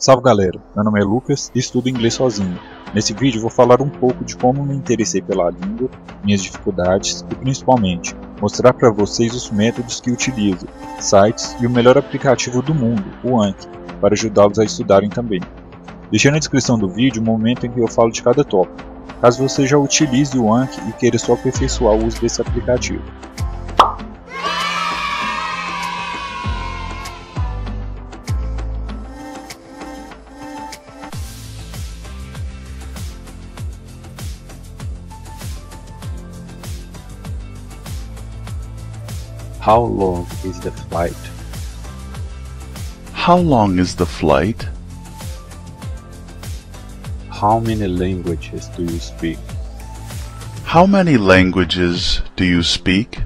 Salve galera, meu nome é Lucas e estudo inglês sozinho. Nesse vídeo vou falar um pouco de como me interessei pela língua, minhas dificuldades e principalmente mostrar para vocês os métodos que utilizo, sites e o melhor aplicativo do mundo, o Anki, para ajudá-los a estudarem também. Deixei na descrição do vídeo o momento em que eu falo de cada tópico, caso você já utilize o Anki e queira só aperfeiçoar o uso desse aplicativo. How long is the flight? How long is the flight? How many languages do you speak? How many languages do you speak?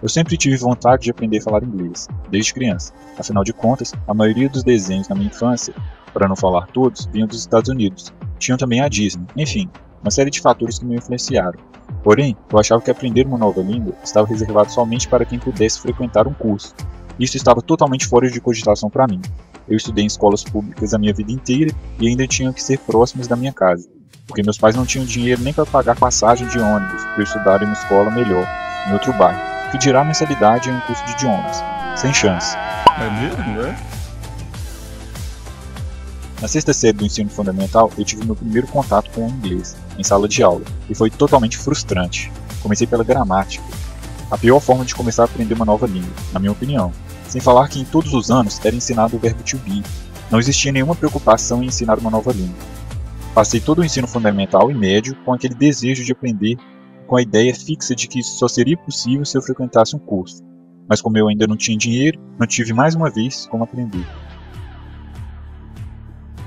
Eu sempre tive vontade de aprender a falar inglês, desde criança. Afinal de contas, a maioria dos desenhos na minha infância, para não falar todos, vinham dos Estados Unidos. Tinham também a Disney, enfim, uma série de fatores que me influenciaram. Porém, eu achava que aprender uma nova língua estava reservado somente para quem pudesse frequentar um curso. Isso estava totalmente fora de cogitação para mim. Eu estudei em escolas públicas a minha vida inteira e ainda tinham que ser próximas da minha casa, porque meus pais não tinham dinheiro nem para pagar passagem de ônibus para eu estudar em uma escola melhor, em outro bairro, que dirá mensalidade em um curso de idiomas. Sem chance. É mesmo, né? Na sexta série do ensino fundamental, eu tive meu primeiro contato com o inglês, em sala de aula, e foi totalmente frustrante. Comecei pela gramática. A pior forma de começar a aprender uma nova língua, na minha opinião. Sem falar que em todos os anos era ensinado o verbo to be. Não existia nenhuma preocupação em ensinar uma nova língua. Passei todo o ensino fundamental e médio com aquele desejo de aprender, com a ideia fixa de que isso só seria possível se eu frequentasse um curso. Mas como eu ainda não tinha dinheiro, não tive mais uma vez como aprender.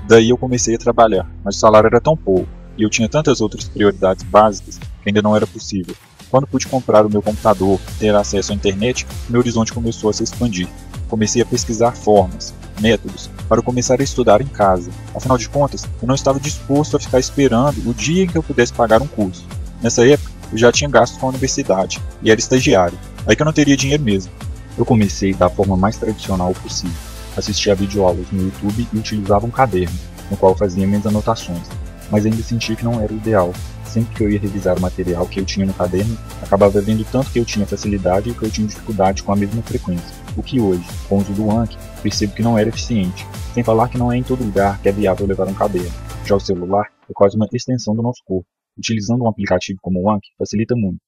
Daí eu comecei a trabalhar, mas o salário era tão pouco, e eu tinha tantas outras prioridades básicas que ainda não era possível. Quando pude comprar o meu computador e ter acesso à internet, meu horizonte começou a se expandir. Comecei a pesquisar formas, métodos, para começar a estudar em casa. Afinal de contas, eu não estava disposto a ficar esperando o dia em que eu pudesse pagar um curso. Nessa época, eu já tinha gastos com a universidade, e era estagiário, aí que eu não teria dinheiro mesmo. Eu comecei da forma mais tradicional possível. Assistia a videoaulas no YouTube e utilizava um caderno, no qual fazia minhas anotações, mas ainda sentia que não era o ideal. Sempre que eu ia revisar o material que eu tinha no caderno, acabava vendo tanto que eu tinha facilidade e que eu tinha dificuldade com a mesma frequência, o que hoje, com o uso do Anki, percebo que não era eficiente, sem falar que não é em todo lugar que é viável levar um caderno. Já o celular é quase uma extensão do nosso corpo. Utilizando um aplicativo como o Anki facilita muito,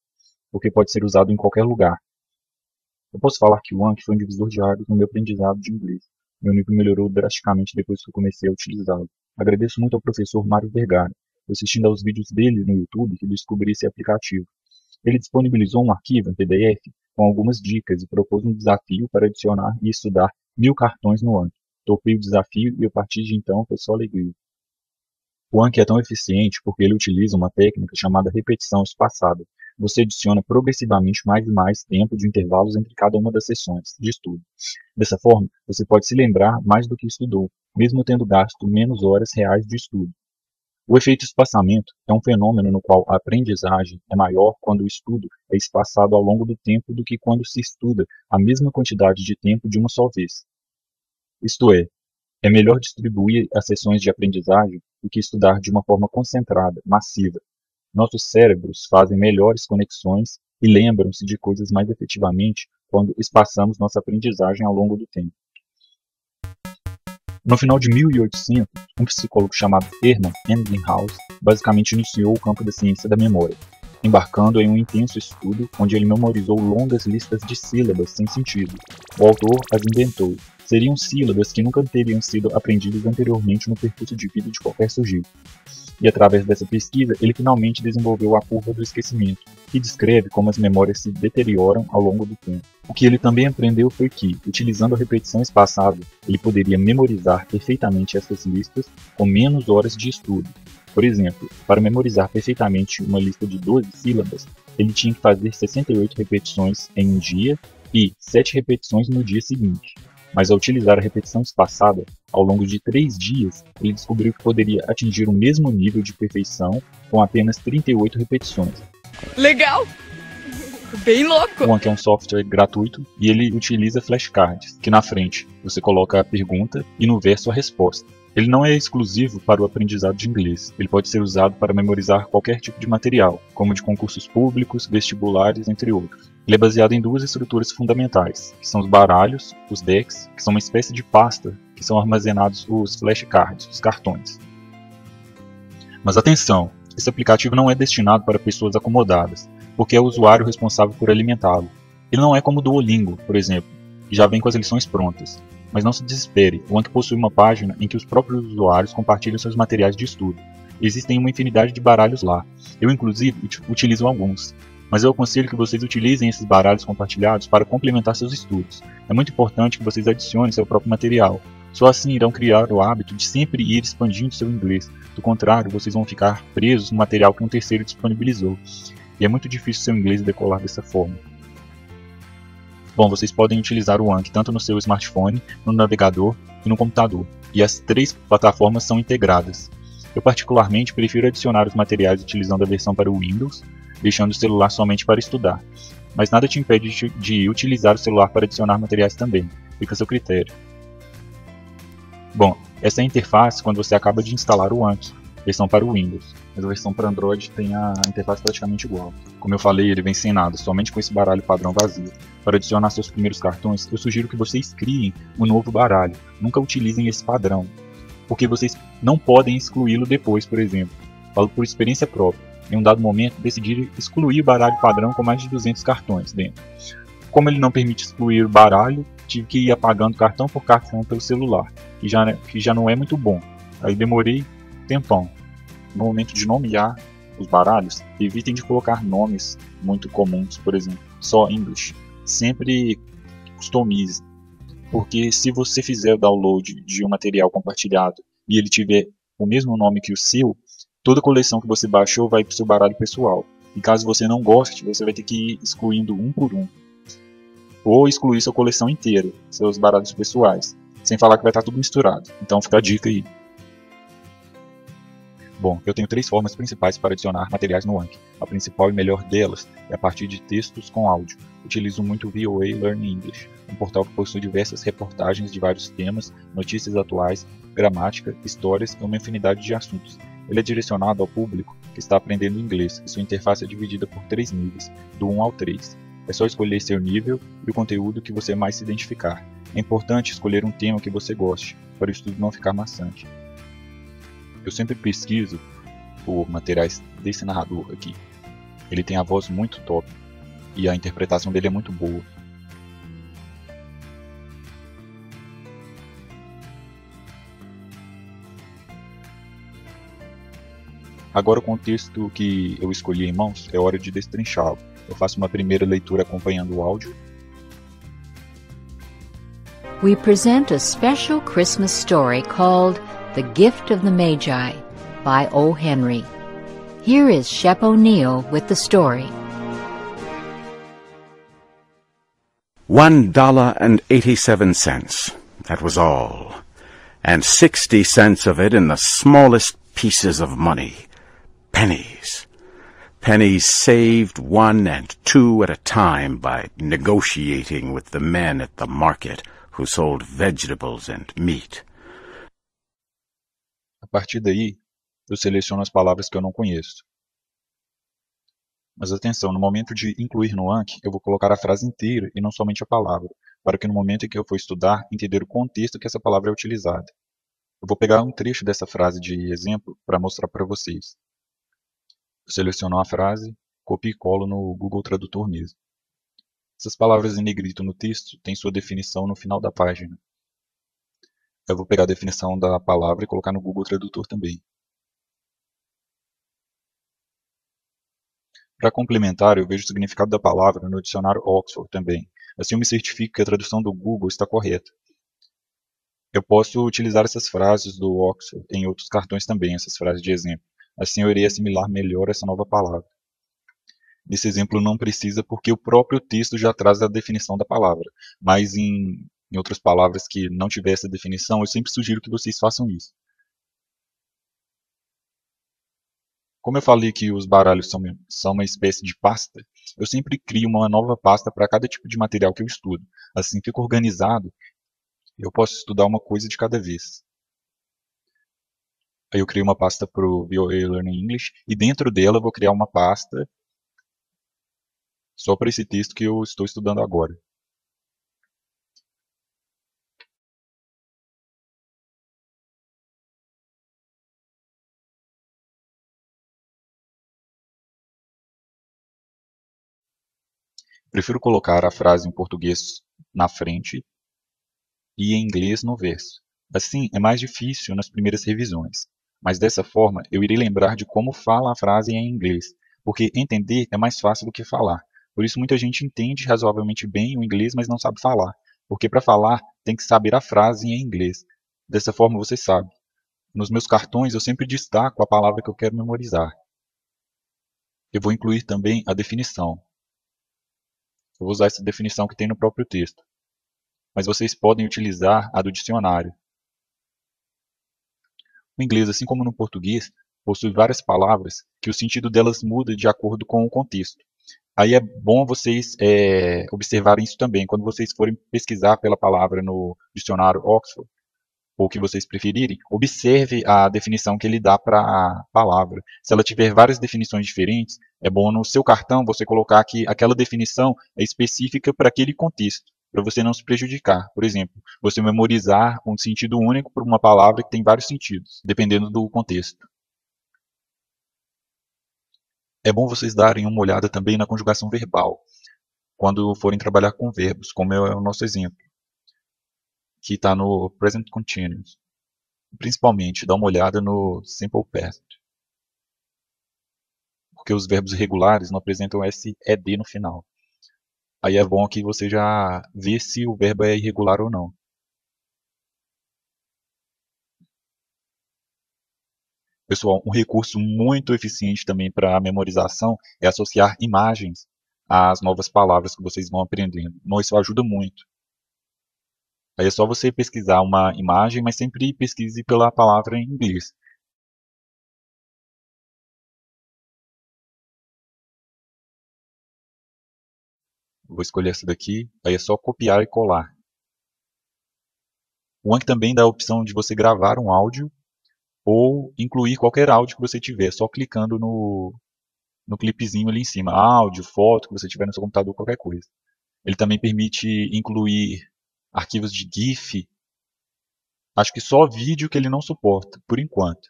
porque pode ser usado em qualquer lugar. Eu posso falar que o Anki foi um divisor de águas no meu aprendizado de inglês. Meu nível melhorou drasticamente depois que eu comecei a utilizá-lo. Agradeço muito ao professor Mário Vergara, assistindo aos vídeos dele no YouTube que descobri esse aplicativo. Ele disponibilizou um arquivo em PDF com algumas dicas e propôs um desafio para adicionar e estudar 1000 cartões no Anki. Topei o desafio e a partir de então foi só alegria. O Anki é tão eficiente porque ele utiliza uma técnica chamada repetição espaçada. Você adiciona progressivamente mais e mais tempo de intervalos entre cada uma das sessões de estudo. Dessa forma, você pode se lembrar mais do que estudou, mesmo tendo gasto menos horas reais de estudo. O efeito espaçamento é um fenômeno no qual a aprendizagem é maior quando o estudo é espaçado ao longo do tempo do que quando se estuda a mesma quantidade de tempo de uma só vez. Isto é melhor distribuir as sessões de aprendizagem do que estudar de uma forma concentrada, massiva. Nossos cérebros fazem melhores conexões e lembram-se de coisas mais efetivamente quando espaçamos nossa aprendizagem ao longo do tempo. No final de 1800, um psicólogo chamado Hermann Ebbinghaus basicamente iniciou o campo da ciência da memória, embarcando em um intenso estudo onde ele memorizou longas listas de sílabas sem sentido. O autor as inventou. Seriam sílabas que nunca teriam sido aprendidas anteriormente no percurso de vida de qualquer sujeito. E através dessa pesquisa, ele finalmente desenvolveu a curva do esquecimento, que descreve como as memórias se deterioram ao longo do tempo. O que ele também aprendeu foi que, utilizando a repetição espaçada, ele poderia memorizar perfeitamente essas listas com menos horas de estudo. Por exemplo, para memorizar perfeitamente uma lista de 12 sílabas, ele tinha que fazer 68 repetições em um dia e 7 repetições no dia seguinte. Mas ao utilizar a repetição espaçada, ao longo de 3 dias, ele descobriu que poderia atingir o mesmo nível de perfeição com apenas 38 repetições. Legal! Bem louco! O Anki é um software gratuito e ele utiliza flashcards, que na frente você coloca a pergunta e no verso a resposta. Ele não é exclusivo para o aprendizado de inglês. Ele pode ser usado para memorizar qualquer tipo de material, como de concursos públicos, vestibulares, entre outros. Ele é baseado em duas estruturas fundamentais, que são os baralhos, os decks, que são uma espécie de pasta, que são armazenados os flashcards, os cartões. Mas atenção, esse aplicativo não é destinado para pessoas acomodadas, porque é o usuário responsável por alimentá-lo. Ele não é como o Duolingo, por exemplo, que já vem com as lições prontas. Mas não se desespere, o Anki possui uma página em que os próprios usuários compartilham seus materiais de estudo. Existem uma infinidade de baralhos lá. Eu, inclusive, utilizo alguns. Mas eu aconselho que vocês utilizem esses baralhos compartilhados para complementar seus estudos. É muito importante que vocês adicionem seu próprio material. Só assim irão criar o hábito de sempre ir expandindo seu inglês. Do contrário, vocês vão ficar presos no material que um terceiro disponibilizou. E é muito difícil seu inglês decolar dessa forma. Bom, vocês podem utilizar o Anki tanto no seu smartphone, no navegador e no computador. E as três plataformas são integradas. Eu particularmente prefiro adicionar os materiais utilizando a versão para o Windows, deixando o celular somente para estudar. Mas nada te impede de utilizar o celular para adicionar materiais também. Fica a seu critério. Bom, essa é a interface quando você acaba de instalar o Anki, versão para o Windows. Mas a versão para Android tem a interface praticamente igual. Como eu falei, ele vem sem nada, somente com esse baralho padrão vazio. Para adicionar seus primeiros cartões, eu sugiro que vocês criem um novo baralho. Nunca utilizem esse padrão, porque vocês não podem excluí-lo depois, por exemplo. Falo por experiência própria. Em um dado momento, decidi excluir o baralho padrão com mais de 200 cartões dentro. Como ele não permite excluir o baralho, tive que ir apagando cartão por cartão pelo celular, que já não é muito bom. Aí demorei tempão. No momento de nomear os baralhos, evitem de colocar nomes muito comuns, por exemplo, só English. Sempre customize, porque se você fizer o download de um material compartilhado e ele tiver o mesmo nome que o seu, toda coleção que você baixou vai para o seu baralho pessoal. E caso você não goste, você vai ter que ir excluindo um por um. Ou excluir sua coleção inteira, seus baralhos pessoais, sem falar que vai estar tudo misturado. Então fica a dica aí. Bom, eu tenho três formas principais para adicionar materiais no Anki. A principal e melhor delas é a partir de textos com áudio. Utilizo muito o VOA Learn English, um portal que possui diversas reportagens de vários temas, notícias atuais, gramática, histórias e uma infinidade de assuntos. Ele é direcionado ao público que está aprendendo inglês e sua interface é dividida por 3 níveis, do 1 ao 3. É só escolher seu nível e o conteúdo que você mais se identificar. É importante escolher um tema que você goste, para o estudo não ficar maçante. Eu sempre pesquiso por materiais desse narrador aqui. Ele tem a voz muito top e a interpretação dele é muito boa. Agora, com o texto que eu escolhi em mãos, é hora de destrinchá-lo. Eu faço uma primeira leitura acompanhando o áudio. We present a special Christmas story called The Gift of the Magi by O. Henry. Here is Shep O'Neill with the story. $1.87. That was all. And 60 cents of it in the smallest pieces of money. Pennies. Pennies saved 1 and 2 at a time by negotiating with the men at the market who sold vegetables and meat. A partir daí, eu seleciono as palavras que eu não conheço. Mas atenção, no momento de incluir no Anki, eu vou colocar a frase inteira e não somente a palavra, para que no momento em que eu for estudar, entender o contexto que essa palavra é utilizada. Eu vou pegar um trecho dessa frase de exemplo para mostrar para vocês. Eu seleciono a frase, copio e colo no Google Tradutor mesmo. Essas palavras em negrito no texto têm sua definição no final da página. Eu vou pegar a definição da palavra e colocar no Google Tradutor também. Para complementar, eu vejo o significado da palavra no dicionário Oxford também. Assim eu me certifico que a tradução do Google está correta. Eu posso utilizar essas frases do Oxford em outros cartões também, essas frases de exemplo. Assim eu irei assimilar melhor essa nova palavra. Nesse exemplo não precisa porque o próprio texto já traz a definição da palavra. Mas em outras palavras que não tiver essa definição, eu sempre sugiro que vocês façam isso. Como eu falei que os baralhos são uma espécie de pasta, Eu sempre crio uma nova pasta para cada tipo de material que eu estudo. Assim fica organizado e eu posso estudar uma coisa de cada vez. Aí eu criei uma pasta para o VOA Learning English e dentro dela eu vou criar uma pasta só para esse texto que eu estou estudando agora. Prefiro colocar a frase em português na frente e em inglês no verso. Assim, é mais difícil nas primeiras revisões, mas dessa forma eu irei lembrar de como fala a frase em inglês, porque entender é mais fácil do que falar. Por isso muita gente entende razoavelmente bem o inglês, mas não sabe falar, porque para falar tem que saber a frase em inglês. Dessa forma você sabe. Nos meus cartões eu sempre destaco a palavra que eu quero memorizar. Eu vou incluir também a definição. Eu vou usar essa definição que tem no próprio texto, mas vocês podem utilizar a do dicionário. O inglês, assim como no português, possui várias palavras que o sentido delas muda de acordo com o contexto. Aí é bom vocês observarem isso também. Quando vocês forem pesquisar pela palavra no dicionário Oxford, ou o que vocês preferirem, observe a definição que ele dá para a palavra. Se ela tiver várias definições diferentes, é bom no seu cartão você colocar que aquela definição é específica para aquele contexto, para você não se prejudicar. Por exemplo, você memorizar um sentido único para uma palavra que tem vários sentidos, dependendo do contexto. É bom vocês darem uma olhada também na conjugação verbal, quando forem trabalhar com verbos, como é o nosso exemplo, que está no Present Continuous. Principalmente, dá uma olhada no Simple Past, porque os verbos irregulares não apresentam esse ED no final. Aí é bom que você já vê se o verbo é irregular ou não. Pessoal, um recurso muito eficiente também para a memorização é associar imagens às novas palavras que vocês vão aprendendo. Isso ajuda muito. Aí é só você pesquisar uma imagem, mas sempre pesquise pela palavra em inglês. Vou escolher essa daqui, aí é só copiar e colar. O Anki também dá a opção de você gravar um áudio ou incluir qualquer áudio que você tiver, só clicando no clipezinho ali em cima. Áudio, foto, que você tiver no seu computador, qualquer coisa. Ele também permite incluir arquivos de GIF. Acho que só vídeo que ele não suporta, por enquanto.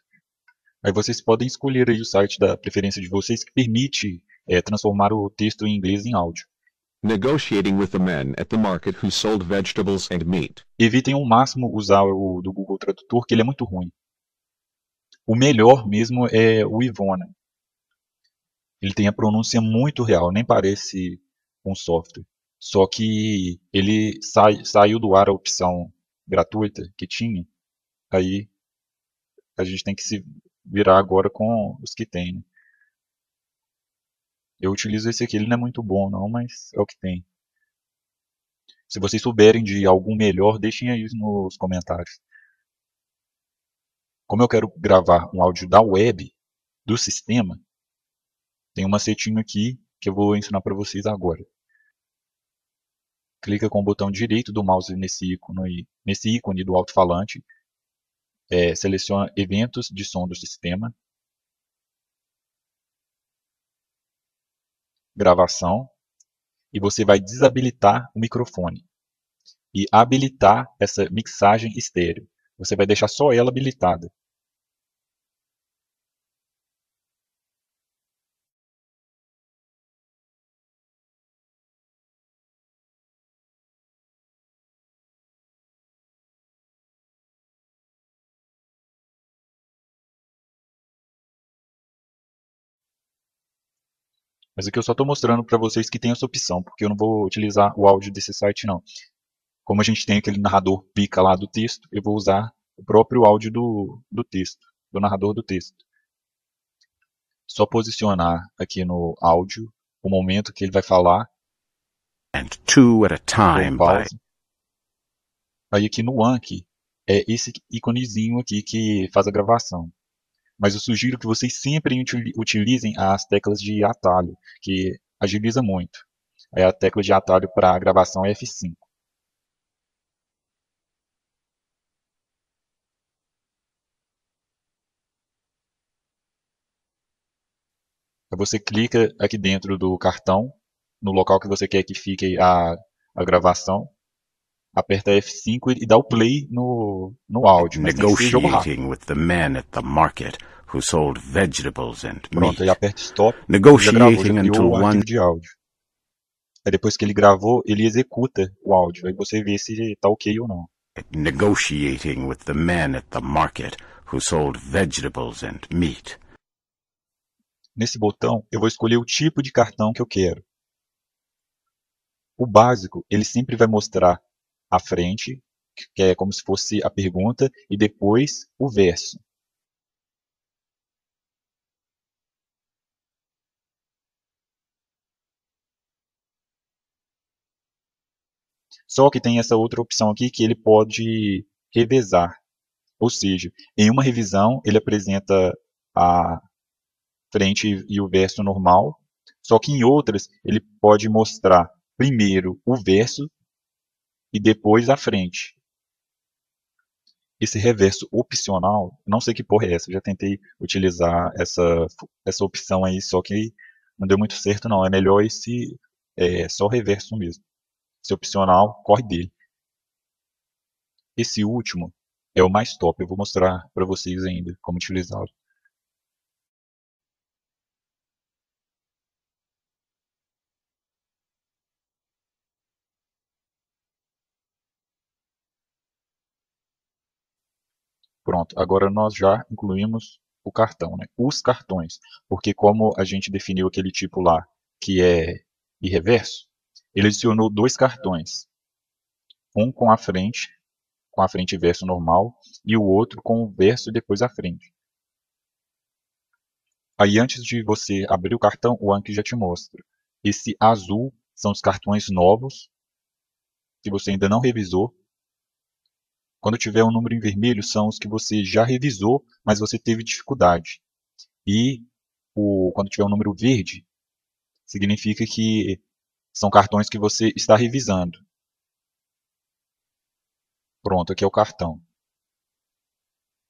Aí vocês podem escolher aí o site da preferência de vocês que permite transformar o texto em inglês em áudio. Negotiating with the men at the market who sold vegetables and meat. Evitem ao máximo usar o do Google Tradutor, que ele é muito ruim. O melhor mesmo é o Ivona. Ele tem a pronúncia muito real, nem parece um software. Só que ele saiu do ar a opção gratuita que tinha, aí a gente tem que se virar agora com os que tem. Né? Eu utilizo esse aqui, ele não é muito bom não, mas é o que tem. Se vocês souberem de algum melhor, deixem aí nos comentários. Como eu quero gravar um áudio da web, do sistema, tem um macetinho aqui que eu vou ensinar para vocês agora. Clica com o botão direito do mouse nesse ícone do alto-falante, seleciona eventos de som do sistema, gravação, e você vai desabilitar o microfone e habilitar essa mixagem estéreo. Você vai deixar só ela habilitada. Mas aqui eu só estou mostrando para vocês que tem essa opção, porque eu não vou utilizar o áudio desse site não. Como a gente tem aquele narrador pica lá do texto, eu vou usar o próprio áudio do texto, do narrador do texto. Só posicionar aqui no áudio o momento que ele vai falar. And two at a time. Aí aqui no Anki é esse íconezinho aqui que faz a gravação. Mas eu sugiro que vocês sempre utilizem as teclas de atalho, que agiliza muito. Aí a tecla de atalho para gravação é F5. Aí você clica aqui dentro do cartão, no local que você quer que fique a gravação, aperta F5 e dá o play no áudio, mas tem que ser jogo rápido. Negotiating with the men at the market who sold vegetables and Pronto, meat. aí aperta Stop, já Negotiating criou until o one arquivo de áudio. Aí depois que ele gravou, ele executa o áudio, aí você vê se está ok ou não. negotiating with the men at the market who sold vegetables and meat. Nesse botão, eu vou escolher o tipo de cartão que eu quero. O básico, ele sempre vai mostrar a frente, que é como se fosse a pergunta, e depois o verso. Só que tem essa outra opção aqui que ele pode revezar. Ou seja, em uma revisão ele apresenta a frente e o verso normal, só que em outras ele pode mostrar primeiro o verso e depois a frente. Esse reverso opcional, não sei que porra é essa, eu já tentei utilizar essa opção aí, só que não deu muito certo não, é melhor esse só o reverso mesmo. Esse opcional, corre dele. Esse último é o mais top, eu vou mostrar para vocês ainda como utilizá-lo. Pronto, agora nós já incluímos o cartão, né? Os cartões, porque como a gente definiu aquele tipo lá que é irreverso, ele adicionou dois cartões, um com a frente e verso normal, e o outro com o verso e depois a frente. Aí antes de você abrir o cartão, o Anki já te mostra. Esse azul são os cartões novos, que você ainda não revisou. Quando tiver um número em vermelho, são os que você já revisou, mas você teve dificuldade. E quando tiver um número verde, significa que são cartões que você está revisando. Pronto, aqui é o cartão.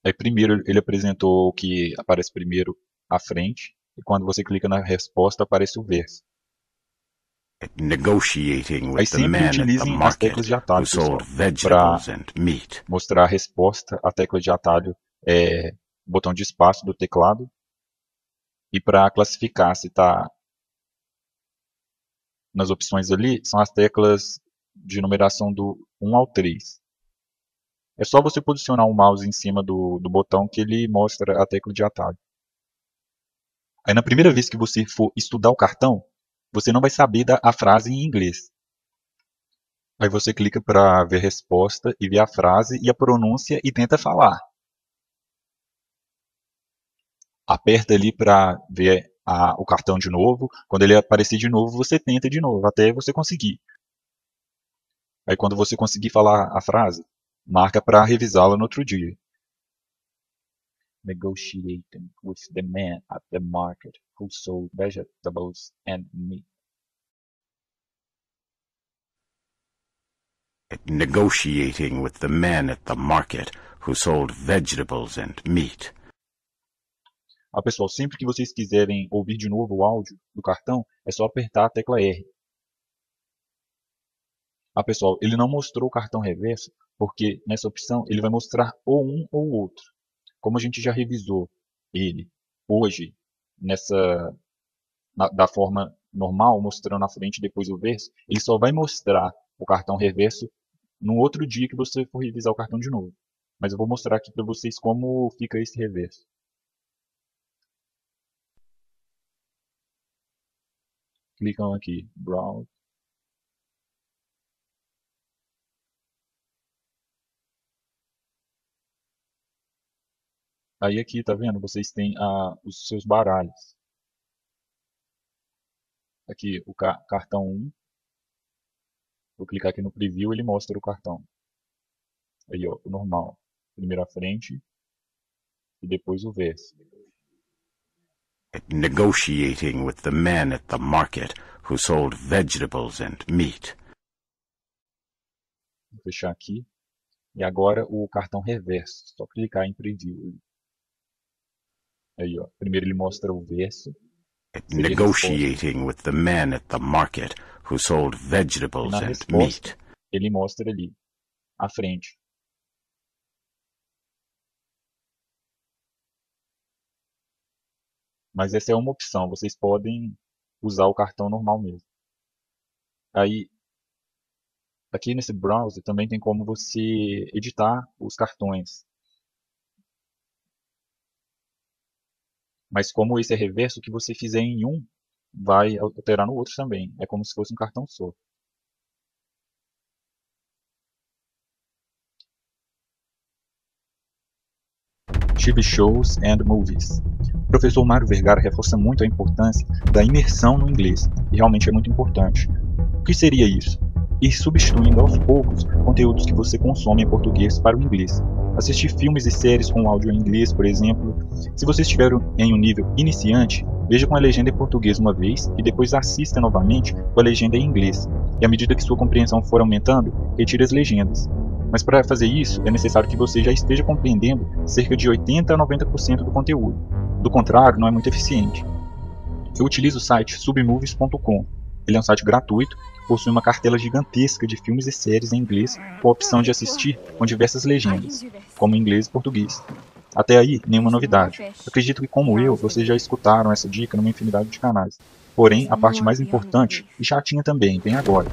Aí primeiro ele apresentou o que aparece primeiro à frente, e quando você clica na resposta aparece o verso. Negotiating Aí with the sempre men at the utilizem as market teclas de who atalho, pessoal, sold para vegetables and meat. mostrar a resposta. A tecla de atalho é o botão de espaço do teclado. E para classificar se está nas opções ali, são as teclas de numeração do 1 ao 3. É só você posicionar o mouse em cima do botão que ele mostra a tecla de atalho. Aí na primeira vez que você for estudar o cartão, você não vai saber a frase em inglês. Aí você clica para ver a resposta e ver a frase e a pronúncia e tenta falar. Aperta ali para ver o cartão de novo. Quando ele aparecer de novo, você tenta de novo, até você conseguir. Aí quando você conseguir falar a frase, marca para revisá-la no outro dia. Negotiating with the man at the market who sold vegetables and meat. Negotiating with the men at the market who sold vegetables and meat. Pessoal, sempre que vocês quiserem ouvir de novo o áudio do cartão, é só apertar a tecla R. Pessoal, ele não mostrou o cartão reverso, porque nessa opção ele vai mostrar ou um ou o outro. Como a gente já revisou ele hoje, da forma normal, mostrando a frente e depois o verso, ele só vai mostrar o cartão reverso no outro dia que você for revisar o cartão de novo. Mas eu vou mostrar aqui para vocês como fica esse reverso. Clicam aqui, Browse. Aí aqui, tá vendo? Vocês têm os seus baralhos. Aqui, o cartão 1. Vou clicar aqui no preview, ele mostra o cartão. Aí, ó, o normal. Primeiro a frente e depois o verso. Negotiating with the men at the market who sold vegetables and meat. Vou fechar aqui. E agora o cartão reverso. Só clicar em preview. Aí, ó. Primeiro ele mostra o verso. Negotiating with the men at the market who sold vegetables and meat. Ele mostra ali à frente. Mas essa é uma opção, vocês podem usar o cartão normal mesmo. Aí, aqui nesse browser também tem como você editar os cartões. Mas como esse é reverso, o que você fizer em um vai alterar no outro também. É como se fosse um cartão só. TV Shows and Movies. O professor Mário Vergara reforça muito a importância da imersão no inglês, e realmente é muito importante. O que seria isso? Ir substituindo aos poucos conteúdos que você consome em português para o inglês. Assistir filmes e séries com áudio em inglês, por exemplo. Se você estiver em um nível iniciante, veja com a legenda em português uma vez e depois assista novamente com a legenda em inglês. E à medida que sua compreensão for aumentando, retire as legendas. Mas para fazer isso, é necessário que você já esteja compreendendo cerca de 80 a 90% do conteúdo. Do contrário, não é muito eficiente. Eu utilizo o site submovies.com. Ele é um site gratuito que possui uma cartela gigantesca de filmes e séries em inglês com a opção de assistir com diversas legendas, como inglês e português. Até aí, nenhuma novidade. Acredito que, como eu, vocês já escutaram essa dica numa infinidade de canais. Porém, a parte mais importante, e chatinha também, vem agora.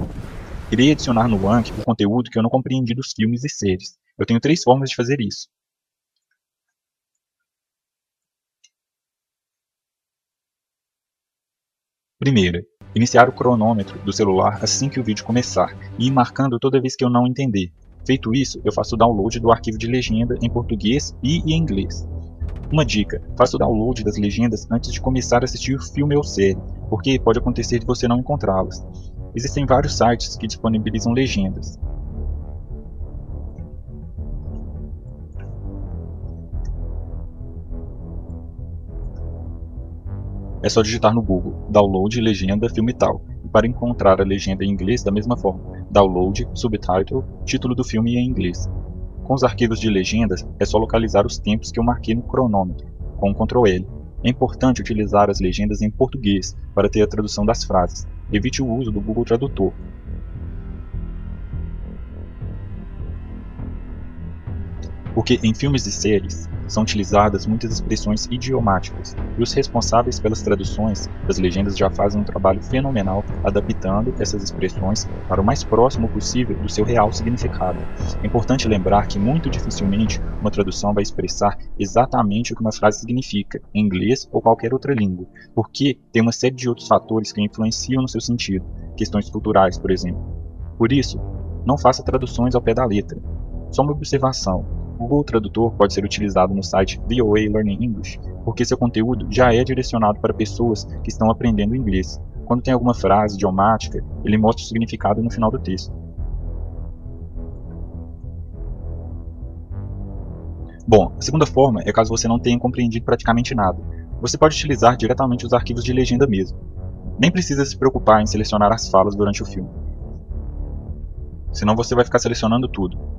Irei adicionar no Anki o conteúdo que eu não compreendi dos filmes e séries. Eu tenho 3 formas de fazer isso. Primeira, iniciar o cronômetro do celular assim que o vídeo começar e ir marcando toda vez que eu não entender. Feito isso, eu faço o download do arquivo de legenda em português e em inglês. Uma dica, faça o download das legendas antes de começar a assistir o filme ou série, porque pode acontecer de você não encontrá-las. Existem vários sites que disponibilizam legendas. É só digitar no Google, download legenda filme tal, e para encontrar a legenda em inglês da mesma forma, download, subtitle, título do filme em inglês. Com os arquivos de legendas, é só localizar os tempos que eu marquei no cronômetro, com o Ctrl L. É importante utilizar as legendas em português para ter a tradução das frases. Evite o uso do Google Tradutor. Porque em filmes e séries são utilizadas muitas expressões idiomáticas, e os responsáveis pelas traduções das legendas já fazem um trabalho fenomenal adaptando essas expressões para o mais próximo possível do seu real significado. É importante lembrar que muito dificilmente uma tradução vai expressar exatamente o que uma frase significa, em inglês ou qualquer outra língua, porque tem uma série de outros fatores que influenciam no seu sentido, questões culturais, por exemplo. Por isso, não faça traduções ao pé da letra. Só uma observação. O Google Tradutor pode ser utilizado no site VOA Learning English, porque seu conteúdo já é direcionado para pessoas que estão aprendendo inglês. Quando tem alguma frase idiomática, ele mostra o significado no final do texto. Bom, a segunda forma é caso você não tenha compreendido praticamente nada. Você pode utilizar diretamente os arquivos de legenda mesmo. Nem precisa se preocupar em selecionar as falas durante o filme. Senão você vai ficar selecionando tudo.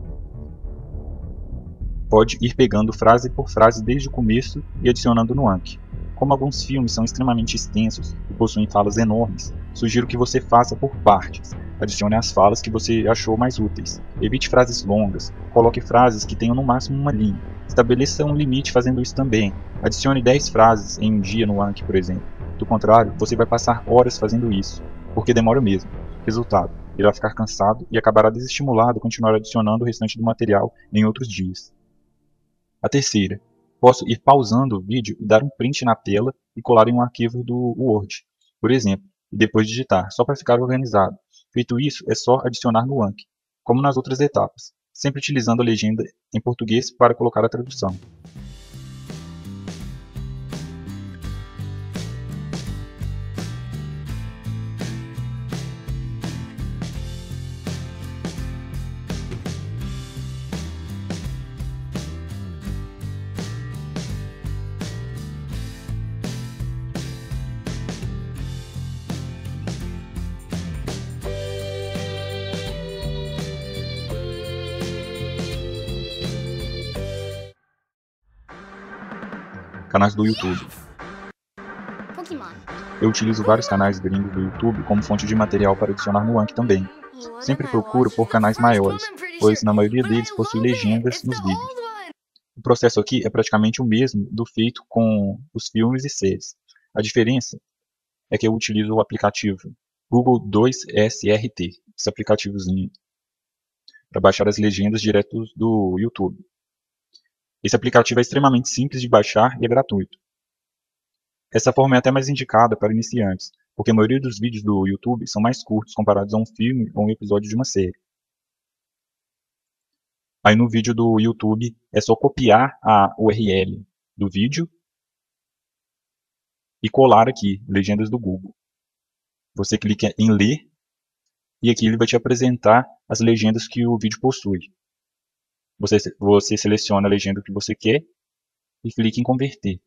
Pode ir pegando frase por frase desde o começo e adicionando no Anki. Como alguns filmes são extremamente extensos e possuem falas enormes, sugiro que você faça por partes. Adicione as falas que você achou mais úteis. Evite frases longas. Coloque frases que tenham no máximo uma linha. Estabeleça um limite fazendo isso também. Adicione 10 frases em um dia no Anki, por exemplo. Do contrário, você vai passar horas fazendo isso, porque demora mesmo. Resultado, irá ficar cansado e acabará desestimulado a continuar adicionando o restante do material em outros dias. A terceira, posso ir pausando o vídeo e dar um print na tela e colar em um arquivo do Word, por exemplo, e depois digitar, só para ficar organizado. Feito isso, é só adicionar no Anki, como nas outras etapas, sempre utilizando a legenda em português para colocar a tradução. Canais do YouTube. Eu utilizo vários canais gringos do YouTube como fonte de material para adicionar no Anki também. Sempre procuro por canais maiores, pois na maioria deles possui legendas nos vídeos. O processo aqui é praticamente o mesmo do feito com os filmes e séries. A diferença é que eu utilizo o aplicativo Google 2SRT, esse aplicativozinho, para baixar as legendas direto do YouTube. Esse aplicativo é extremamente simples de baixar e é gratuito. Essa forma é até mais indicada para iniciantes, porque a maioria dos vídeos do YouTube são mais curtos comparados a um filme ou um episódio de uma série. Aí no vídeo do YouTube é só copiar a URL do vídeo e colar aqui, legendas do Google. Você clica em ler e aqui ele vai te apresentar as legendas que o vídeo possui. Você seleciona a legenda que você quer e clica em converter.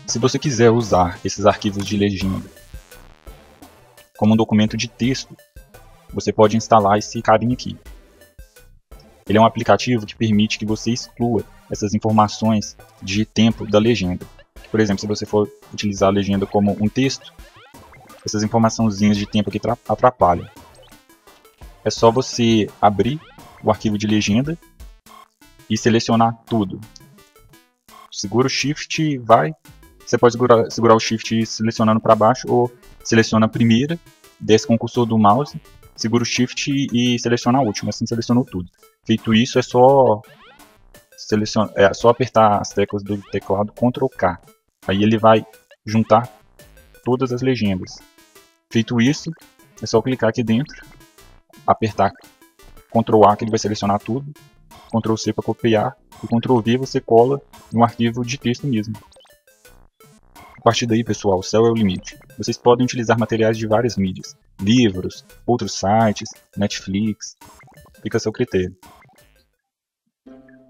Se você quiser usar esses arquivos de legenda como um documento de texto, você pode instalar esse carinha aqui. Ele é um aplicativo que permite que você exclua essas informações de tempo da legenda. Por exemplo, se você for utilizar a legenda como um texto, essas informaçõezinhas de tempo aqui atrapalham. É só você abrir o arquivo de legenda e selecionar tudo. Segura o Shift e vai. Você pode segurar o Shift selecionando para baixo ou seleciona a primeira, desce com o cursor do mouse, segura o Shift e seleciona a última, assim selecionou tudo. Feito isso, é só apertar as teclas do teclado Ctrl K. Aí ele vai juntar todas as legendas. Feito isso, é só clicar aqui dentro, apertar Ctrl A que ele vai selecionar tudo, Ctrl C para copiar e Ctrl V você cola no arquivo de texto mesmo. A partir daí, pessoal, o céu é o limite. Vocês podem utilizar materiais de várias mídias, livros, outros sites, Netflix, fica a seu critério.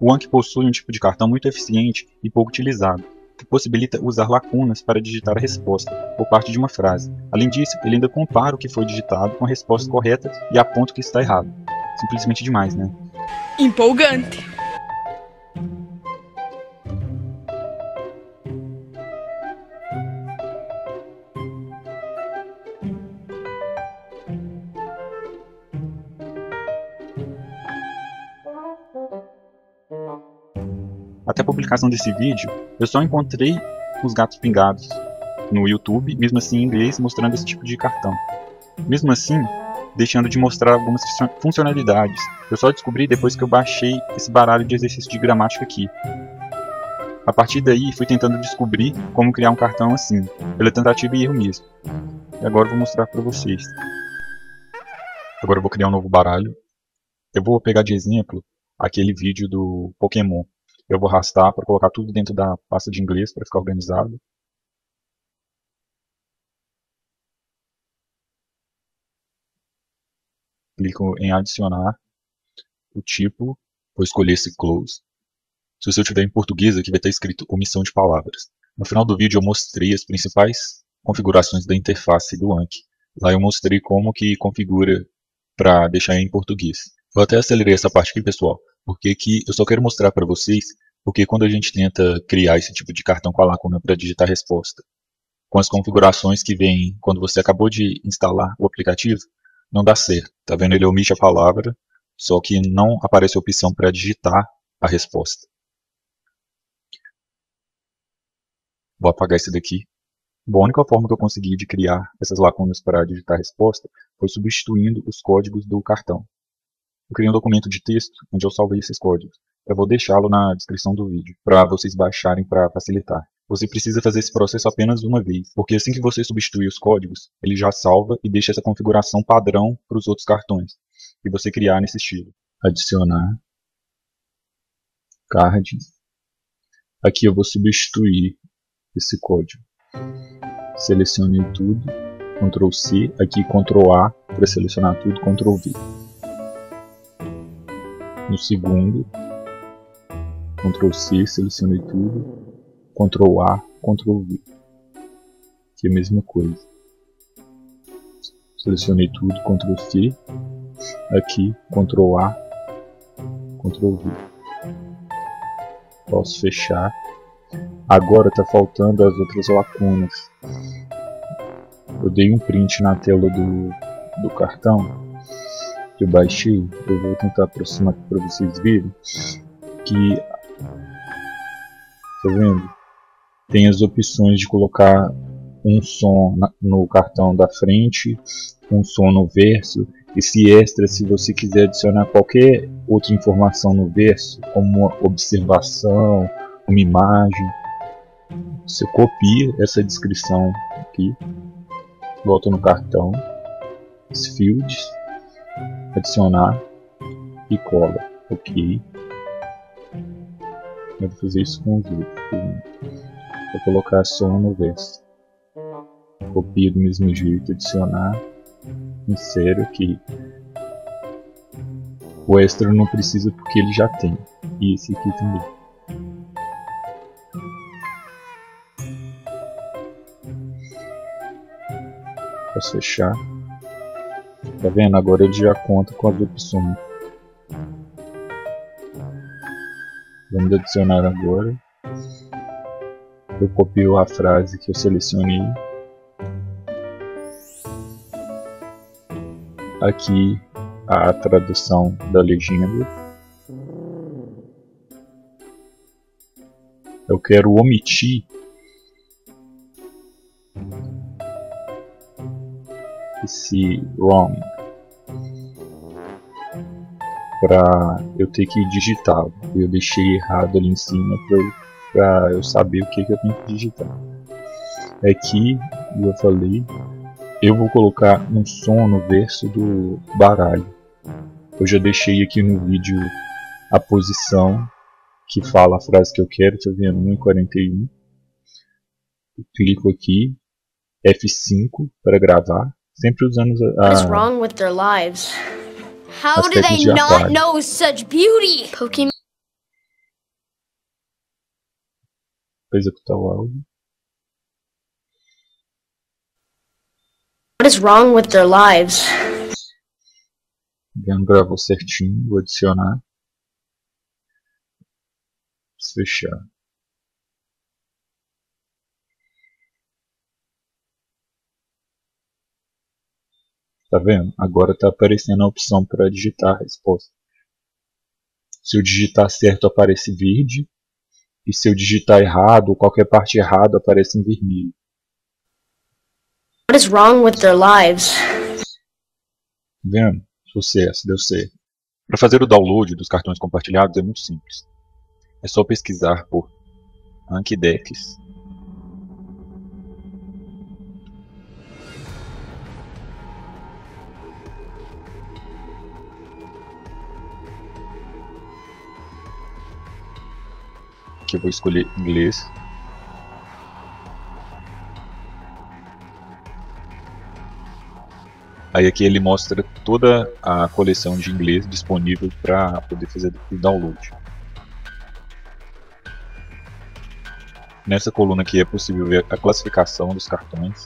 O Anki possui um tipo de cartão muito eficiente e pouco utilizado, que possibilita usar lacunas para digitar a resposta por parte de uma frase. Além disso, ele ainda compara o que foi digitado com a resposta correta e aponta o que está errado. Simplesmente demais, né? Empolgante! Até a publicação desse vídeo, eu só encontrei os gatos pingados no YouTube, mesmo assim em inglês, mostrando esse tipo de cartão. Mesmo assim, deixando de mostrar algumas funcionalidades. Eu só descobri depois que eu baixei esse baralho de exercício de gramática aqui. A partir daí, fui tentando descobrir como criar um cartão assim, pela tentativa e erro mesmo. E agora eu vou mostrar para vocês. Agora eu vou criar um novo baralho. Eu vou pegar de exemplo aquele vídeo do Pokémon. Eu vou arrastar para colocar tudo dentro da pasta de inglês para ficar organizado. Clico em adicionar o tipo, vou escolher esse close. Se você tiver em português, aqui vai estar escrito omissão de palavras. No final do vídeo eu mostrei as principais configurações da interface do Anki. Lá eu mostrei como que configura para deixar em português. Eu até acelerei essa parte aqui, pessoal, porque aqui eu só quero mostrar para vocês porque quando a gente tenta criar esse tipo de cartão com a lacuna para digitar a resposta, com as configurações que vêm quando você acabou de instalar o aplicativo, não dá certo. Tá vendo? Ele omite a palavra, só que não aparece a opção para digitar a resposta. Vou apagar esse daqui. Bom, a única forma que eu consegui de criar essas lacunas para digitar a resposta foi substituindo os códigos do cartão. Eu criei um documento de texto onde eu salvei esses códigos. Eu vou deixá-lo na descrição do vídeo para vocês baixarem para facilitar. Você precisa fazer esse processo apenas uma vez, porque assim que você substituir os códigos, ele já salva e deixa essa configuração padrão para os outros cartões que você criar nesse estilo. Adicionar card. Aqui eu vou substituir esse código. Selecionei tudo, Ctrl C, aqui Ctrl A para selecionar tudo, Ctrl V. No segundo, Ctrl C, selecionei tudo, Ctrl A, Ctrl V. Aqui é a mesma coisa. Selecionei tudo, Ctrl C, aqui Ctrl A, Ctrl V. Posso fechar. Agora está faltando as outras lacunas. Eu dei um print na tela do cartão que eu baixei. Eu vou tentar aproximar aqui para vocês verem que, tá vendo? Tem as opções de colocar um som no cartão da frente, um som no verso. Esse extra, se você quiser adicionar qualquer outra informação no verso, como uma observação, uma imagem, você copia essa descrição aqui, volta no cartão, os fields, adicionar e cola. Ok. Eu vou fazer isso com os outros. Vou colocar som no verso. Copia do mesmo jeito, adicionar, insere aqui. O extra não precisa porque ele já tem. E esse aqui também. Posso fechar. Tá vendo? Agora ele já conta com as opções. Vamos adicionar agora. Eu copio a frase que eu selecionei. Aqui a tradução da legenda. Eu quero omitir esse wrong para eu ter que digitar. Eu deixei errado ali em cima para eu saber o que eu tenho que digitar. Aqui eu falei, eu vou colocar um som no verso do baralho. Eu já deixei aqui no vídeo a posição que fala a frase que eu quero, tá vendo? 1:41. Clico aqui, F5 para gravar, sempre usando What is wrong with their lives? How do they not know such beauty? Pokemon. Para executar o áudio. What is wrong with their lives? Vendo, gravou certinho, vou adicionar. Vou fechar. Tá vendo? Agora está aparecendo a opção para digitar a resposta. Se eu digitar certo aparece verde. E se eu digitar errado, ou qualquer parte errada, aparece em vermelho. What is wrong with their lives? Vendo? Sucesso, deu certo. Para fazer o download dos cartões compartilhados é muito simples. É só pesquisar por Anki-Dex. Aqui eu vou escolher inglês. Aí aqui ele mostra toda a coleção de inglês disponível para poder fazer o download. Nessa coluna aqui é possível ver a classificação dos cartões.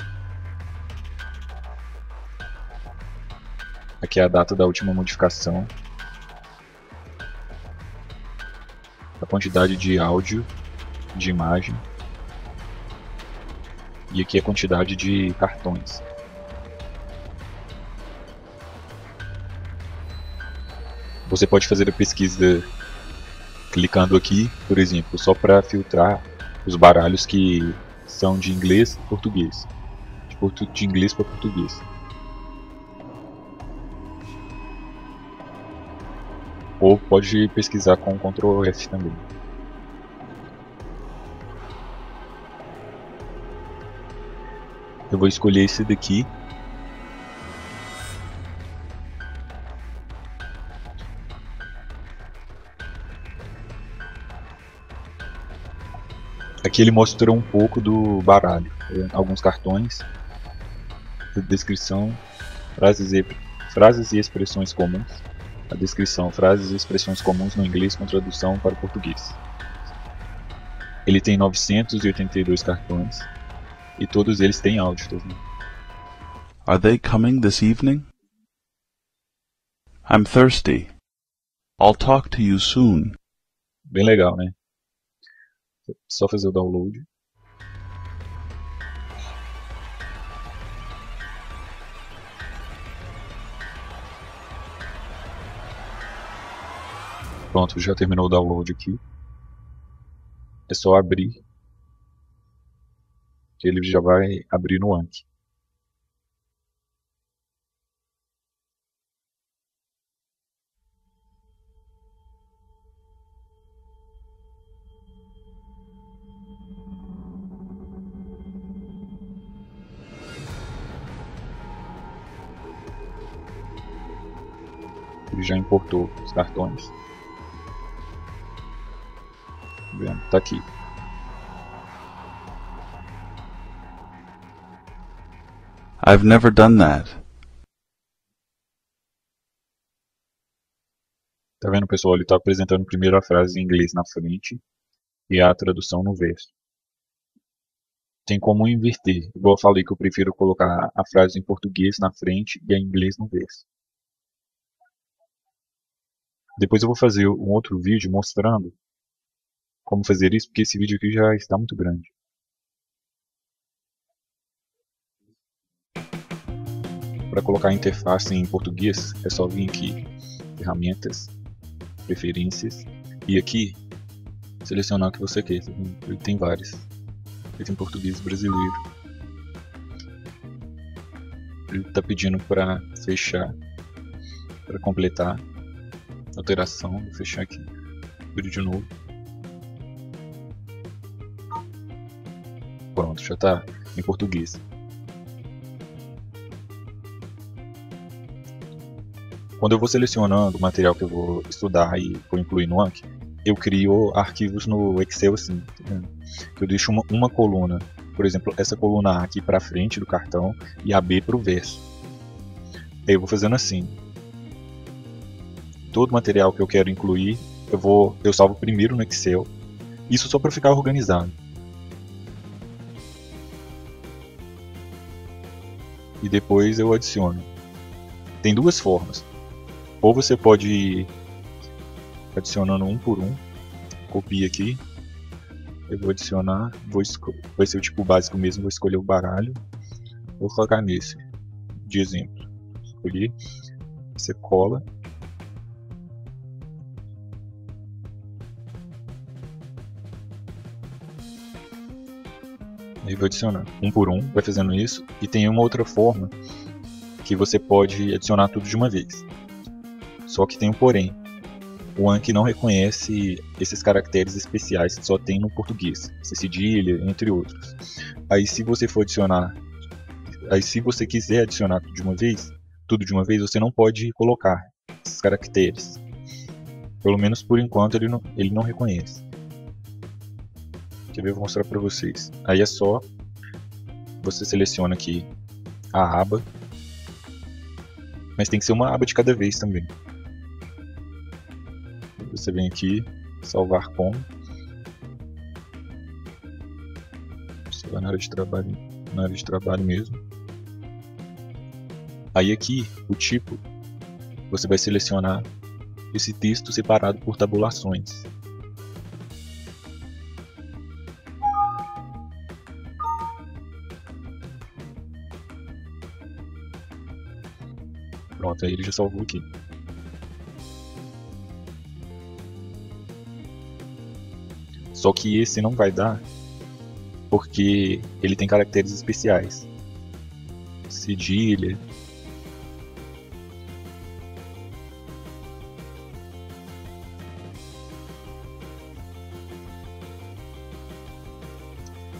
Aqui é a data da última modificação. a quantidade de áudio, de imagem, e aqui a quantidade de cartões. Você pode fazer a pesquisa clicando aqui, por exemplo, só para filtrar os baralhos que são de inglês e português. De inglês para português. Ou pode pesquisar com Ctrl F também. Eu vou escolher esse daqui. Aqui ele mostrou um pouco do baralho, alguns cartões, descrição, frases e expressões comuns, a descrição, frases e expressões comuns no inglês com tradução para o português. Ele tem 982 cartões e todos eles têm áudio também. Are they coming this evening? I'm thirsty. I'll talk to you soon. Bem legal, né? Só fazer o download. Pronto, já terminou o download aqui. É só abrir, que ele já vai abrir no Anki. Ele já importou os cartões. Tá aqui. I've never done that. Tá vendo, pessoal? Ele tá apresentando primeiro a frase em inglês na frente e a tradução no verso. Tem como inverter. Igual eu falei que eu prefiro colocar a frase em português na frente e a em inglês no verso. Depois eu vou fazer um outro vídeo mostrando como fazer isso, porque esse vídeo aqui já está muito grande. Para colocar a interface em português, é só vir aqui, ferramentas, preferências, e aqui selecionar o que você quer. Ele tem vários. Ele tem português brasileiro. Ele está pedindo para fechar, para completar. Alteração, vou fechar aqui, abrir de novo. Pronto, já está em português. Quando eu vou selecionando o material que eu vou estudar e vou incluir no Anki, eu crio arquivos no Excel assim, tá vendo? Eu deixo uma coluna, por exemplo, essa coluna A aqui para frente do cartão e a B para o verso. Aí eu vou fazendo assim. Todo o material que eu quero incluir, eu salvo primeiro no Excel. Isso só para ficar organizado. E depois eu adiciono. Tem duas formas. Ou você pode ir adicionando um por um. Copia aqui. Eu vou adicionar. Vai ser o tipo básico mesmo. Vou escolher o baralho. Vou colocar nesse. De exemplo. Escolhi. Você cola. Aí vou adicionar um por um, vai fazendo isso. E tem uma outra forma que você pode adicionar tudo de uma vez. Só que tem um porém. O Anki não reconhece esses caracteres especiais que só tem no português, cedilha, entre outros. Aí se você for adicionar, se você quiser adicionar tudo de uma vez, você não pode colocar esses caracteres. Pelo menos por enquanto ele não reconhece. Quer ver? Eu vou mostrar para vocês. Aí é só você seleciona aqui a aba, mas tem que ser uma aba de cada vez também. Você vem aqui, salvar como. Você vai na área de trabalho mesmo. Aí aqui o tipo, você vai selecionar esse texto separado por tabulações. Pronto, aí ele já salvou aqui. Só que esse não vai dar, porque ele tem caracteres especiais. Cedilha.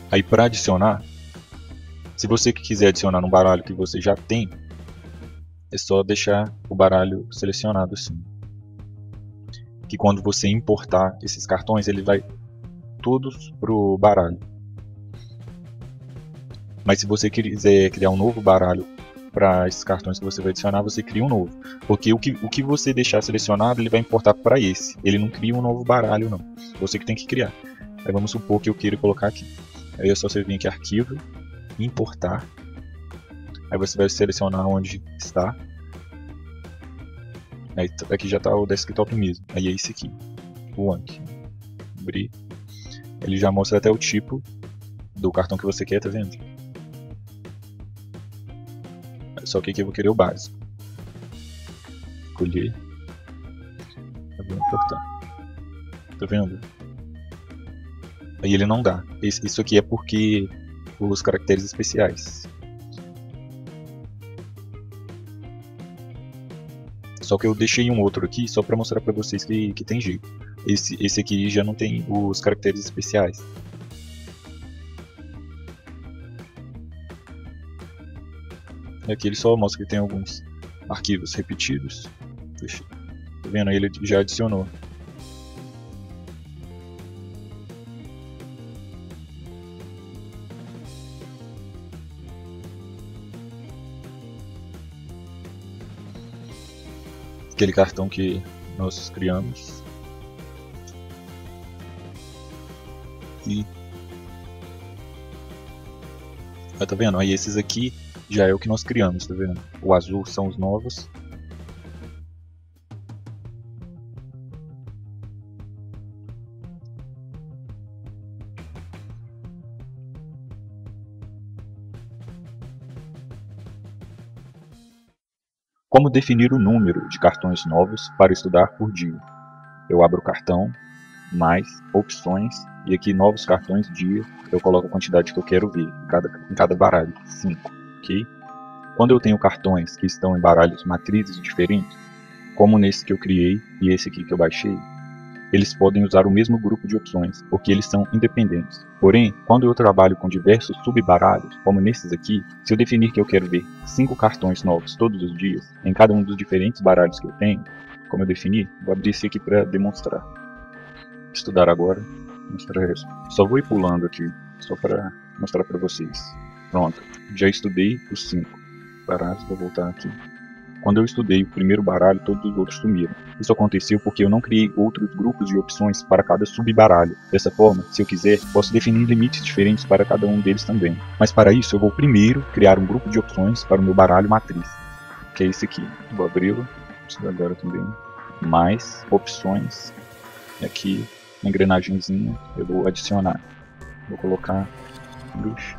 Aí para adicionar, se você quiser adicionar num baralho que você já tem, é só deixar o baralho selecionado assim. Que quando você importar esses cartões, ele vai todos pro baralho. Mas se você quiser criar um novo baralho para esses cartões que você vai adicionar, você cria um novo. Porque o que você deixar selecionado, ele vai importar para esse. Ele não cria um novo baralho, não. Você que tem que criar. Aí vamos supor que eu queira colocar aqui. Aí é só você vir aqui, arquivo, importar. Aí você vai selecionar onde está. Aí aqui já está o desktop mesmo. Aí é esse aqui, o Anki. Abrir. Ele já mostra até o tipo do cartão que você quer, tá vendo? Só que aqui eu vou querer o básico. Escolher. Eu vou importar. Tá vendo? Aí ele não dá. Isso aqui é porque os caracteres especiais. Só que eu deixei um outro aqui só para mostrar para vocês que tem jeito. Esse aqui já não tem os caracteres especiais. E aqui ele só mostra que tem alguns arquivos repetidos. Tá vendo? Aí ele já adicionou. Aquele cartão que nós criamos. E tá vendo? Aí esses aqui já é o que nós criamos, tá vendo? O azul são os novos. Como definir o número de cartões novos para estudar por dia? Eu abro o cartão, mais, opções, e aqui novos cartões dia, eu coloco a quantidade que eu quero ver em cada baralho, 5, ok? Quando eu tenho cartões que estão em baralhos matrizes diferentes, como nesse que eu criei e esse aqui que eu baixei, eles podem usar o mesmo grupo de opções, porque eles são independentes. Porém, quando eu trabalho com diversos subbaralhos, como nesses aqui, se eu definir que eu quero ver 5 cartões novos todos os dias, em cada um dos diferentes baralhos que eu tenho, como eu defini, vou abrir esse aqui para demonstrar. Estudar agora, mostrar isso. Só vou ir pulando aqui, só para mostrar para vocês. Pronto, já estudei os 5 baralhos, vou voltar aqui. Quando eu estudei o primeiro baralho, todos os outros sumiram. Isso aconteceu porque eu não criei outros grupos de opções para cada subbaralho. Dessa forma, se eu quiser, posso definir limites diferentes para cada um deles também. Mas para isso, eu vou primeiro criar um grupo de opções para o meu baralho matriz, que é esse aqui. Vou abri-lo, isso agora também. Mais opções. E aqui, uma engrenagemzinha, eu vou adicionar. Vou colocar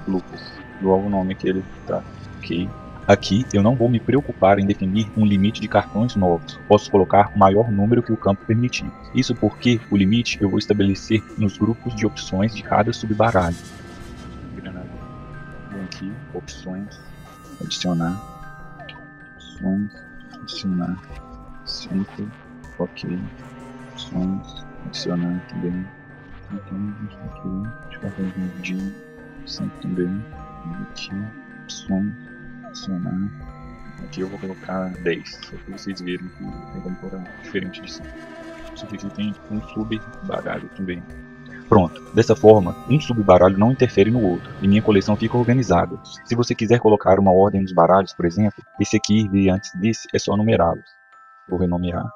Lucas, igual o nome que ele tá. Ok. Aqui eu não vou me preocupar em definir um limite de cartões novos, posso colocar o maior número que o campo permitir. Isso porque o limite eu vou estabelecer nos grupos de opções de cada subbaralho. Vou aqui, opções, adicionar, opções, adicionar, 5, ok, opções, adicionar também, então, de cartões de 5 também, aqui, opções, adicionar. Aqui eu vou colocar 10, só para vocês verem que tem como pôr diferente disso. Isso aqui tem um subbaralho também. Pronto, dessa forma, um subbaralho não interfere no outro, e minha coleção fica organizada. Se você quiser colocar uma ordem nos baralhos, por exemplo, esse aqui vir antes desse, é só numerá-los. Vou renomear.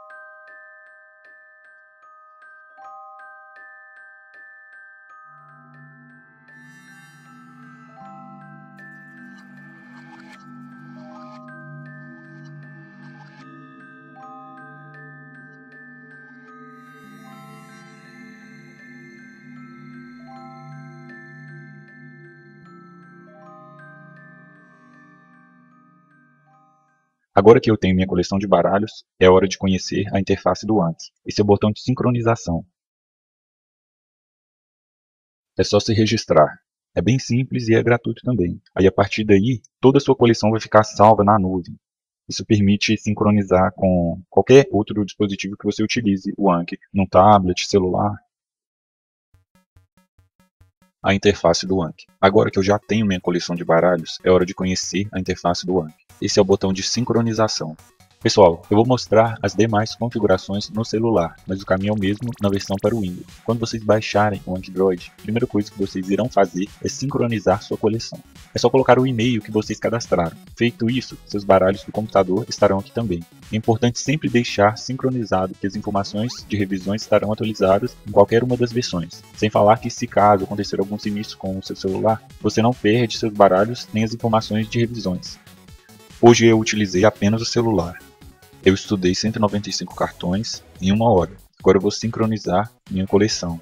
Agora que eu tenho minha coleção de baralhos, é hora de conhecer a interface do Anki. Esse é o botão de sincronização. É só se registrar. É bem simples e é gratuito também. Aí a partir daí, toda a sua coleção vai ficar salva na nuvem. Isso permite sincronizar com qualquer outro dispositivo que você utilize o Anki, num tablet, celular. A interface do Anki. Agora que eu já tenho minha coleção de baralhos, é hora de conhecer a interface do Anki. Esse é o botão de sincronização. Pessoal, eu vou mostrar as demais configurações no celular, mas o caminho é o mesmo na versão para o Windows. Quando vocês baixarem o Android, a primeira coisa que vocês irão fazer é sincronizar sua coleção. É só colocar o e-mail que vocês cadastraram. Feito isso, seus baralhos do computador estarão aqui também. É importante sempre deixar sincronizado que as informações de revisões estarão atualizadas em qualquer uma das versões. Sem falar que se caso acontecer algum sinistro com o seu celular, você não perde seus baralhos nem as informações de revisões. Hoje eu utilizei apenas o celular. Eu estudei 195 cartões em 1 hora. Agora eu vou sincronizar minha coleção.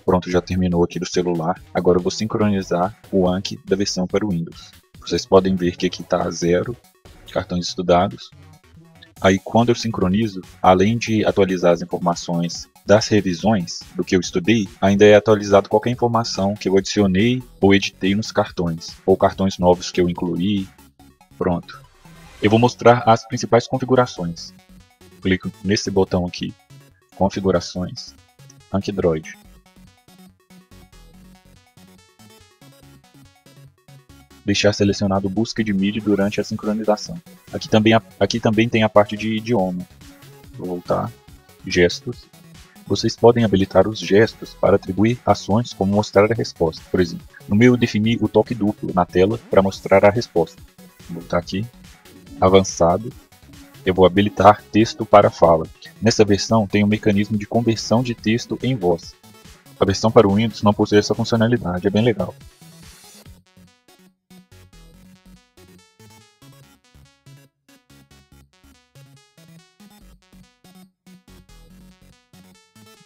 Pronto, já terminou aqui do celular. Agora eu vou sincronizar o Anki da versão para o Windows. Vocês podem ver que aqui está 0 cartões estudados. Aí quando eu sincronizo, além de atualizar as informações das revisões do que eu estudei, ainda é atualizado qualquer informação que eu adicionei ou editei nos cartões, ou cartões novos que eu incluí. Pronto. Eu vou mostrar as principais configurações. Clico nesse botão aqui, configurações, Android. Deixar selecionado busca de mídia durante a sincronização. Aqui também tem a parte de idioma. Vou voltar, gestos. Vocês podem habilitar os gestos para atribuir ações como mostrar a resposta. Por exemplo, no meu eu defini o toque duplo na tela para mostrar a resposta. Vou voltar aqui. Avançado, eu vou habilitar texto para fala. Nessa versão tem um mecanismo de conversão de texto em voz. A versão para o Windows não possui essa funcionalidade, é bem legal.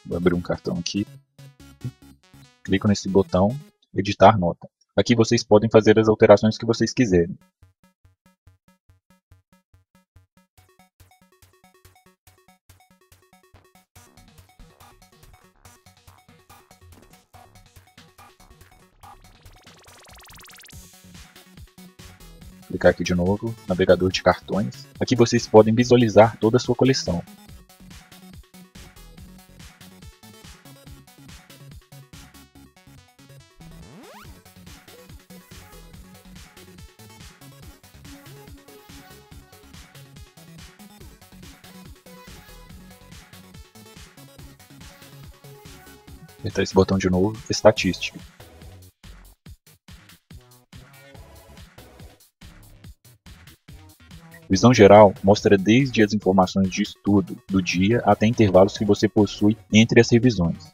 Vou abrir um cartão aqui. Clico nesse botão, editar nota. Aqui vocês podem fazer as alterações que vocês quiserem. Clicar aqui de novo, navegador de cartões. Aqui vocês podem visualizar toda a sua coleção. Apertar esse botão de novo, estatística. Visão geral mostra desde as informações de estudo do dia até intervalos que você possui entre as revisões.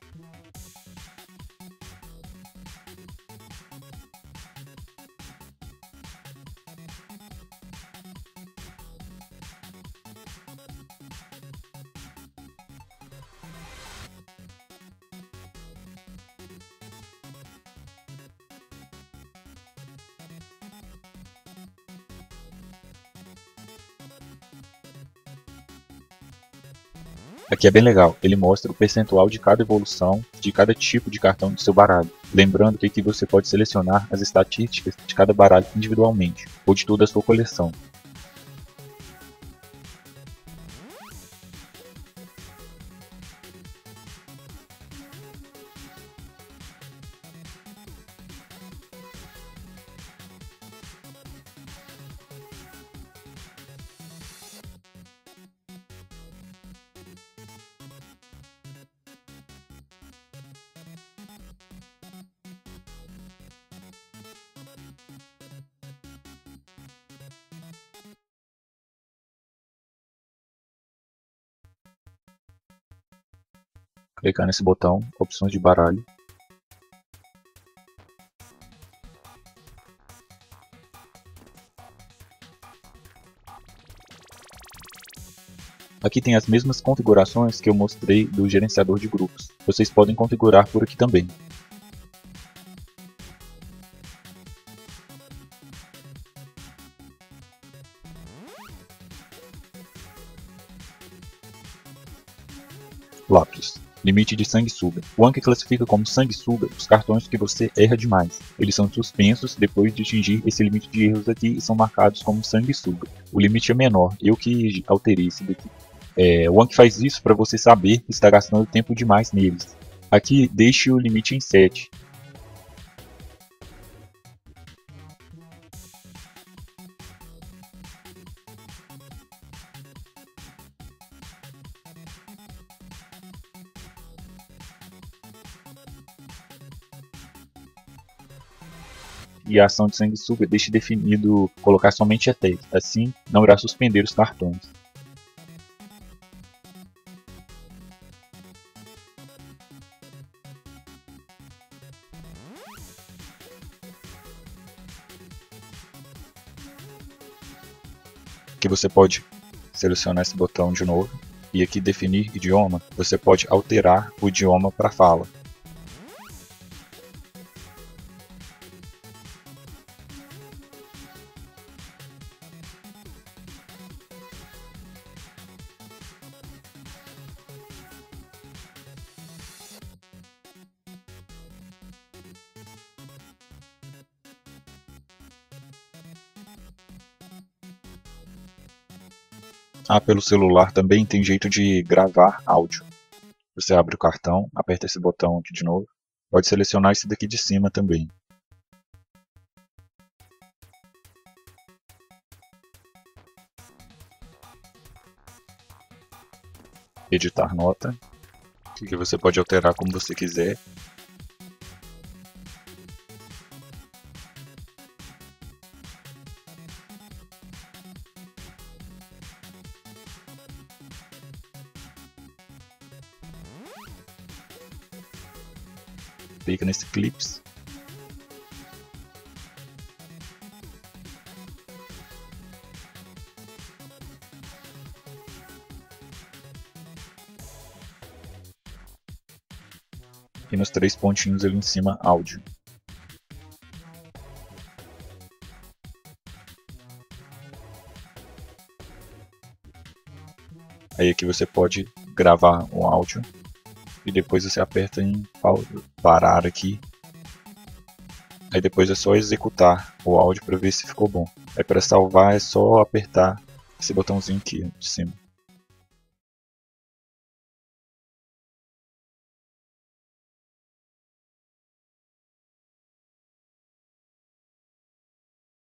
Aqui é bem legal, ele mostra o percentual de cada evolução de cada tipo de cartão do seu baralho. Lembrando que aqui você pode selecionar as estatísticas de cada baralho individualmente, ou de toda a sua coleção. Clicar nesse botão, opções de baralho. Aqui tem as mesmas configurações que eu mostrei do gerenciador de grupos. Vocês podem configurar por aqui também. Lapsus. Limite de sanguessuga. O Anki classifica como sanguessuga os cartões que você erra demais. Eles são suspensos depois de atingir esse limite de erros aqui e são marcados como sanguessuga. O limite é menor, eu que alterei esse daqui. O Anki faz isso para você saber que está gastando tempo demais neles. Aqui deixe o limite em 7. E a ação de sanguessuga deixe definido colocar somente até, assim não irá suspender os cartões. Aqui você pode selecionar esse botão de novo e aqui definir idioma, você pode alterar o idioma para fala. Pelo celular também tem jeito de gravar áudio. Você abre o cartão, aperta esse botão aqui de novo. Pode selecionar esse daqui de cima também. Editar nota. Aqui você pode alterar como você quiser. Clica nesse Clips. E nos 3 pontinhos ali em cima, áudio. Aí aqui você pode gravar um áudio. E depois você aperta em parar aqui. Aí depois é só executar o áudio para ver se ficou bom. Aí para salvar é só apertar esse botãozinho aqui de cima.